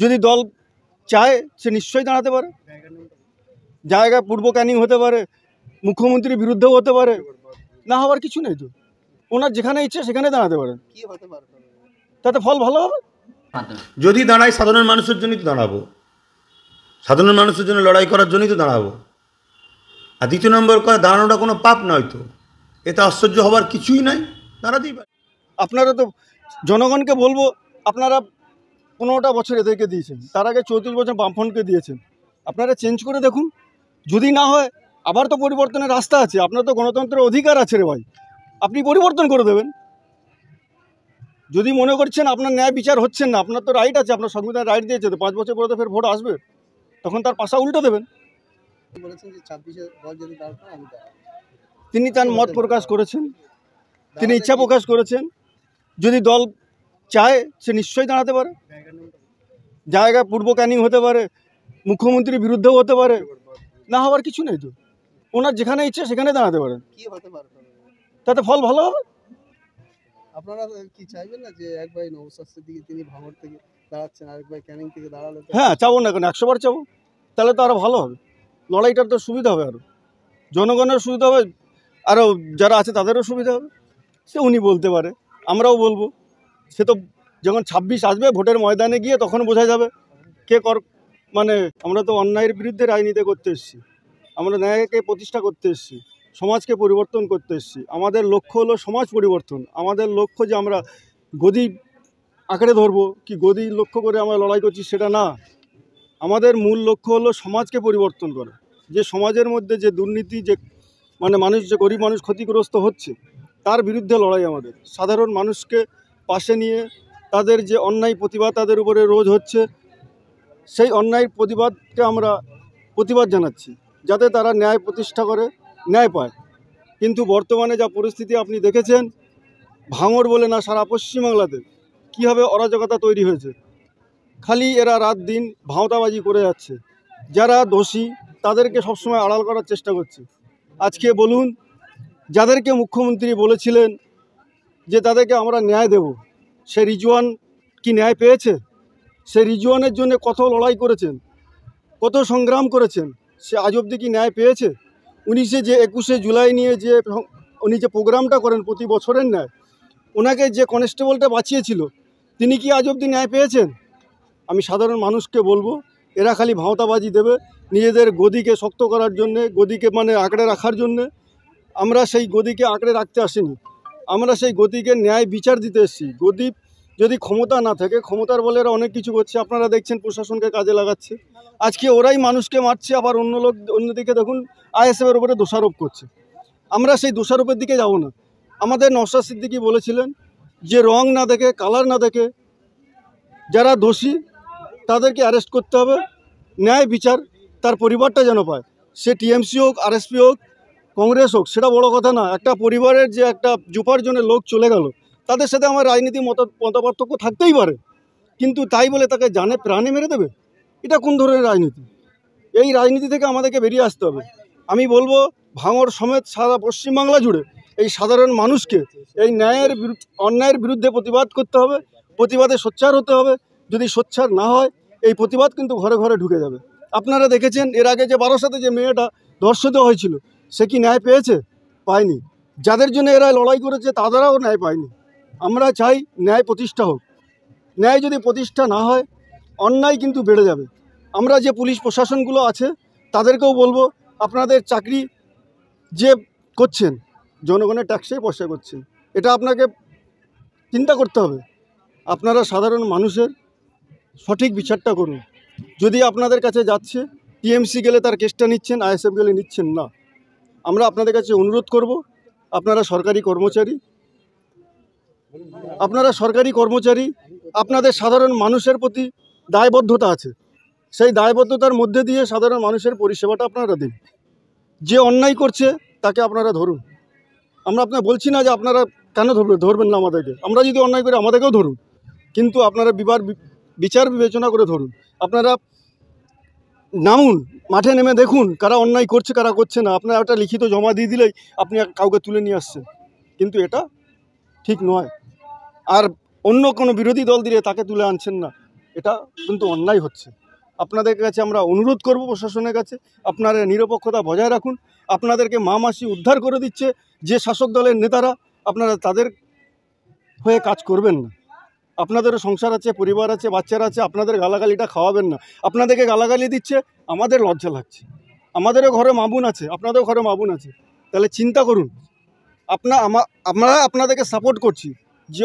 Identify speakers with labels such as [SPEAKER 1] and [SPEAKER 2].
[SPEAKER 1] যদি দল চায় সে নিশ্চয়ই দাঁড়াতে পারে। জায়গা পূর্ব ক্যানিং হতে পারে, মুখ্যমন্ত্রীর বিরুদ্ধেও হতে পারে, না হওয়ার কিছু নেই। তো ওনার যেখানে ইচ্ছে সেখানে দাঁড়াতে পারেন, তাতে ফল ভালো হবে।
[SPEAKER 2] যদি দাঁড়াই সাধারণ মানুষের জন্যই তো দাঁড়াবো, সাধারণ মানুষের জন্য লড়াই করার জন্যই তো দাঁড়াবো। আর দ্বিতীয় নম্বর কথা, দাঁড়ানোটা কোনো পাপ নয়, তো এতে আশ্চর্য হবার কিছুই নাই, দাঁড়াতেই পারে।
[SPEAKER 1] আপনারা তো জনগণকে বলবো, আপনারা 15টা বছর এদেরকে দিয়েছেন, তার আগে 34 বছর বামফ্রন্টকে দিয়েছেন। আপনারা চেঞ্জ করে দেখুন, যদি না হয় আবার তো পরিবর্তনের রাস্তা আছে। আপনার তো গণতন্ত্রের অধিকার আছে রে ভাই, আপনি পরিবর্তন করে দেবেন। যদি মনে করছেন আপনার ন্যায় বিচার হচ্ছেন না, আপনার তো রাইট আছে, আপনার সংবিধান রাইট দিয়েছে, তো 5 বছর পরে তো ফের ভোট আসবে, তখন তার পাশা উল্টো দেবেন। তিনি তার মত প্রকাশ করেছেন, তিনি ইচ্ছা প্রকাশ করেছেন। যদি দল চায় সে নিশ্চয়ই দাঁড়াতে পারে। জায়গা পূর্ব ক্যানিং হতে পারে, মুখ্যমন্ত্রীর বিরুদ্ধেও হতে পারে, না হওয়ার কিছু নেই। তো ওনার যেখানে ইচ্ছে সেখানে দাঁড়াতে পারেন, তাতে ফল ভালো হবে।
[SPEAKER 3] আপনারা কি চাইবেন না যে এক ভাই নওশাদ সিদ্দিকী তিনি ভাঙড় থেকে দাঁড়াচ্ছেন, আরেক ভাই ক্যানিং থেকে দাঁড়ালে?
[SPEAKER 1] হ্যাঁ, চাবো না কেন, 100 বার চাবো। তাহলে তো আরও ভালো হবে, লড়াইটার তো সুবিধা হবে, আরও জনগণের সুবিধা হবে, আরও যারা আছে তাদেরও সুবিধা হবে। সে উনি বলতে পারে, আমরাও বলবো। সে তো যখন 26 আসবে ভোটের ময়দানে গিয়ে তখন বোঝা যাবে কে মানে আমরা তো অন্যায়ের বিরুদ্ধে রাজনীতি করতে এসেছি, আমরা ন্যায়কে প্রতিষ্ঠা করতে এসেছি, সমাজকে পরিবর্তন করতে এসেছি। আমাদের লক্ষ্য হলো সমাজ পরিবর্তন। আমাদের লক্ষ্য যে আমরা গদি আঁকড়ে ধরবো কি গদি লক্ষ্য করে আমরা লড়াই করছি সেটা না। আমাদের মূল লক্ষ্য হলো সমাজকে পরিবর্তন করা। যে সমাজের মধ্যে যে দুর্নীতি, যে মানে মানুষ, যে গরিব মানুষ ক্ষতিগ্রস্ত হচ্ছে, তার বিরুদ্ধে লড়াই আমাদের। সাধারণ মানুষকে পাশে নিয়ে তাদের যে অন্যায় প্রতিবাদ তাদের উপরে রোজ হচ্ছে, সেই অন্যায় প্রতিবাদকে আমরা প্রতিবাদ জানাচ্ছি, যাতে তারা ন্যায় প্রতিষ্ঠা করে, ন্যায় পায়। কিন্তু বর্তমানে যা পরিস্থিতি আপনি দেখেছেন, ভাঙড় বলে না সারা পশ্চিমবাংলাতে কীভাবে অরাজকতা তৈরি হয়েছে। খালি এরা রাত দিন ভাঁওতাবাজি করে যাচ্ছে, যারা দোষী তাদেরকে সবসময় আড়াল করার চেষ্টা করছে। আজকে বলুন, যাদেরকে মুখ্যমন্ত্রী বলেছিলেন যে তাদেরকে আমরা ন্যায় দেব, সে রিজওয়ান কি ন্যায় পেয়েছে? সে রিজওয়ানের জন্য কত লড়াই করেছেন, কত সংগ্রাম করেছেন, সে আজ অবধি কি ন্যায় পেয়েছে? উনি যে 21শে জুলাই নিয়ে যে উনি যে প্রোগ্রামটা করেন প্রতি বছরের ন্যায়, ওনাকে যে কনস্টেবলটা বাঁচিয়েছিল তিনি কি আজ অবধি ন্যায় পেয়েছেন? আমি সাধারণ মানুষকে বলবো, এরা খালি ভাঁওতাবাজি দেবে নিজেদের গদিকে শক্ত করার জন্যে, গদিকে মানে আঁকড়ে রাখার জন্যে। আমরা সেই গদিকে আঁকড়ে রাখতে আসিনি, আমরা সেই গদিকে ন্যায় বিচার দিতে এসেছি। গদি যদি ক্ষমতা না থাকে, ক্ষমতার বলে এরা অনেক কিছু করছে, আপনারা দেখছেন প্রশাসনকে কাজে লাগাচ্ছে। আজকে ওরাই মানুষকে মারছে, আবার অন্যদিকে দেখুন আইএসএফের উপরে দোষারোপ করছে। আমরা সেই দোষারোপের দিকে যাব না। আমাদের নওশাদ সিদ্দিকী বলেছিলেন যে রং না দেখে, কালার না দেখে যারা দোষী তাদেরকে অ্যারেস্ট করতে হবে, ন্যায় বিচার তার পরিবারটা যেন পায়। সে টিএমসি হোক, আরএসপি হোক, কংগ্রেস হোক, সেটা বড় কথা না। একটা পরিবারের যে একটা জুপার জন্য লোক চলে গেল, তাদের সাথে আমার রাজনীতি মতপার্থক্য থাকতেই পারে, কিন্তু তাই বলে তাকে জানে প্রাণে মেরে দেবে, এটা কোন ধরনের রাজনীতি? এই রাজনীতি থেকে আমাদেরকে বেরিয়ে আসতে হবে। আমি বলবো ভাঙড় সমেত সারা পশ্চিমবাংলা জুড়ে এই সাধারণ মানুষকে এই অন্যায়ের বিরুদ্ধে প্রতিবাদ করতে হবে, প্রতিবাদে সোচ্চার হতে হবে। যদি সোচ্চার না হয় এই প্রতিবাদ কিন্তু ঘরে ঘরে ঢুকে যাবে। আপনারা দেখেছেন এর আগে যে 12সাতে যে মেয়েটা ধর্ষিত হয়েছিল, সে কি ন্যায় পেয়েছে? পায়নি। যাদের জন্য এরা লড়াই করেছে তাদেরাও ন্যায় পায়নি। আমরা চাই ন্যায় প্রতিষ্ঠা হোক। ন্যায় যদি প্রতিষ্ঠা না হয় অন্যায় কিন্তু বেড়ে যাবে। আমরা যে পুলিশ প্রশাসনগুলো আছে তাদেরকেও বলবো, আপনাদের চাকরি যে করছেন জনগণের ট্যাক্সেই পয়সা করছেন, এটা আপনাকে চিন্তা করতে হবে। আপনারা সাধারণ মানুষের সঠিক বিচারটা করুন। যদি আপনাদের কাছে যাচ্ছে, টিএমসি গেলে তার কেসটা নিচ্ছেন, আইএসএফ গেলে নিচ্ছেন না। আমরা আপনাদের কাছে অনুরোধ করব, আপনারা সরকারি কর্মচারী, আপনাদের সাধারণ মানুষের প্রতি দায়বদ্ধতা আছে। সেই দায়বদ্ধতার মধ্যে দিয়ে সাধারণ মানুষের পরিষেবাটা আপনারা দিন। যে অন্যায় করছে তাকে আপনারা ধরুন। আমরা আপনার বলছি না যে আপনারা কেন ধরবেন না আমাদেরকে, আমরা যদি অন্যায় করি আমাদেরকেও ধরুন, কিন্তু আপনারা বিচার বিবেচনা করে ধরুন। আপনারা নামুন, মাঠে নেমে দেখুন কারা অন্যায় করছে কারা করছে না। আপনারা একটা লিখিত জমা দিয়ে দিলেই আপনি কাউকে তুলে নিয়ে আসছেন, কিন্তু এটা ঠিক নয়। আর অন্য কোনো বিরোধী দল দিলে তাকে তুলে আনছেন না, এটা কিন্তু অন্যায় হচ্ছে। আপনাদের কাছে আমরা অনুরোধ করব, প্রশাসনের কাছে আপনারা নিরপেক্ষতা বজায় রাখুন। আপনাদেরকে মা মাসি উদ্ধার করে দিচ্ছে যে শাসক দলের নেতারা, আপনারা তাদের হয়ে কাজ করবেন না। আপনাদেরও সংসার আছে, পরিবার আছে, বাচ্চারা আছে, আপনাদের গালাগালিটা খাওয়াবেন না। আপনাদেরকে গালাগালি দিচ্ছে, আমাদের লজ্জা লাগছে। আমাদেরও ঘরে মা বোন আছে, আপনাদেরও ঘরে মা বোন আছে। তাহলে চিন্তা করুন। আমরা আপনাদেরকে সাপোর্ট করছি যে